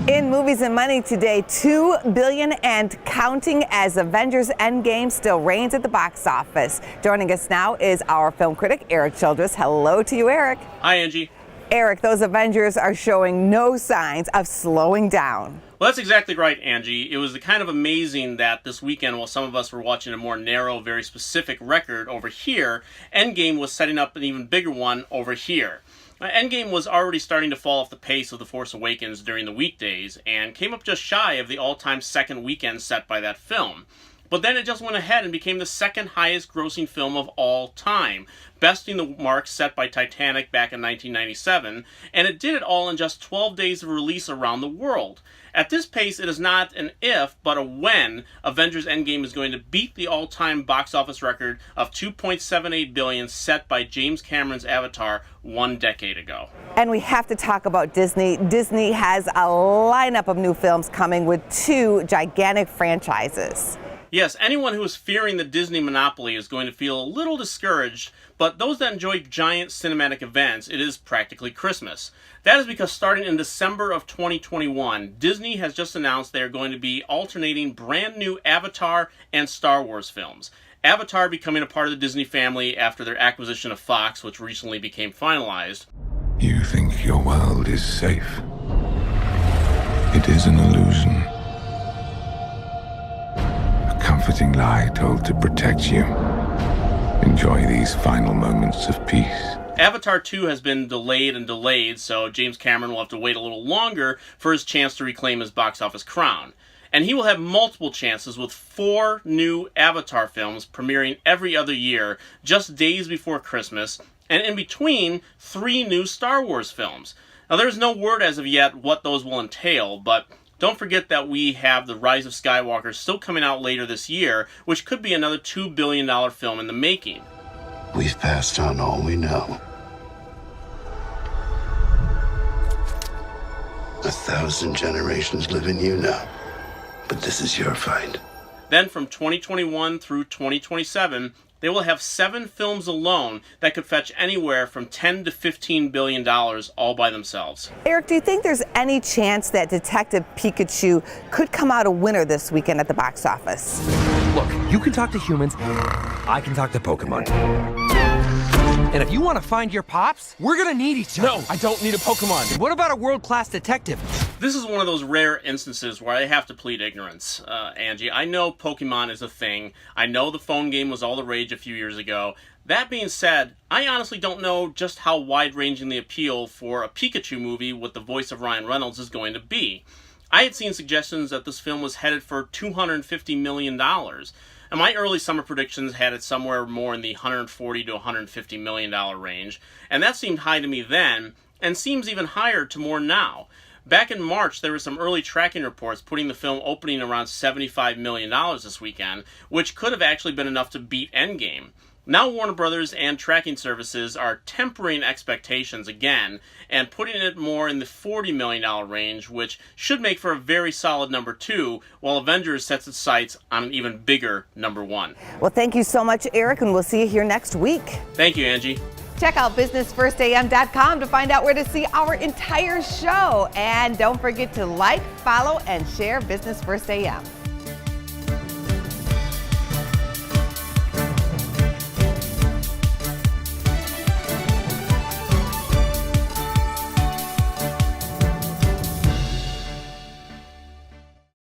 In movies and money today, $2 billion and counting as Avengers Endgame still reigns at the box office. Joining us now is our film critic, Erik Childress. Hello to you, Erik. Hi, Angie. Erik, those Avengers are showing no signs of slowing down. Well, that's exactly right, Angie. It was kind of amazing that this weekend, while some of us were watching a more narrow, very specific record over here, Endgame was setting up an even bigger one over here. Endgame was already starting to fall off the pace of The Force Awakens during the weekdays and came up just shy of the all-time second weekend set by that film. But then it just went ahead and became the second highest grossing film of all time, besting the mark set by Titanic back in 1997, and it did it all in just 12 days of release around the world. At this pace, it is not an if, but a when Avengers Endgame is going to beat the all-time box office record of $2.78 billion set by James Cameron's Avatar 1 decade ago. And we have to talk about Disney. Disney has a lineup of new films coming with two gigantic franchises. Yes, anyone who is fearing the Disney monopoly is going to feel a little discouraged, but those that enjoy giant cinematic events, it is practically Christmas. That is because starting in December of 2021, Disney has just announced they are going to be alternating brand new Avatar and Star Wars films. Avatar becoming a part of the Disney family after their acquisition of Fox, which recently became finalized. You think your world is safe. It is an illusion. Comforting lie told to protect you. Enjoy these final moments of peace. Avatar 2 has been delayed and delayed, so James Cameron will have to wait a little longer for his chance to reclaim his box office crown. And he will have multiple chances with 4 new Avatar films premiering every other year, just days before Christmas, and in between, 3 new Star Wars films. Now there's no word as of yet what those will entail, but don't forget that we have The Rise of Skywalker still coming out later this year, which could be another $2 billion film in the making. We've passed on all we know. 1,000 generations live in you now, but this is your fight. Then from 2021 through 2027, they will have 7 films alone that could fetch anywhere from $10 to $15 billion all by themselves. Erik, do you think there's any chance that Detective Pikachu could come out a winner this weekend at the box office? Look, you can talk to humans, I can talk to Pokemon. And if you want to find your pops, we're gonna need each other. No, I don't need a Pokemon. What about a world-class detective? This is one of those rare instances where I have to plead ignorance, Angie. I know Pokemon is a thing. I know the phone game was all the rage a few years ago. That being said, I honestly don't know just how wide-ranging the appeal for a Pikachu movie with the voice of Ryan Reynolds is going to be. I had seen suggestions that this film was headed for $250 million. And my early summer predictions had it somewhere more in the $140 to $150 million range, and that seemed high to me then, and seems even higher to more now. Back in March, there were some early tracking reports putting the film opening around $75 million this weekend, which could have actually been enough to beat Endgame. Now Warner Brothers and tracking services are tempering expectations again and putting it more in the $40 million range, which should make for a very solid number 2, while Avengers sets its sights on an even bigger number 1. Well, thank you so much, Erik, and we'll see you here next week. Thank you, Angie. Check out businessfirstam.com to find out where to see our entire show. And don't forget to like, follow, and share Business First AM.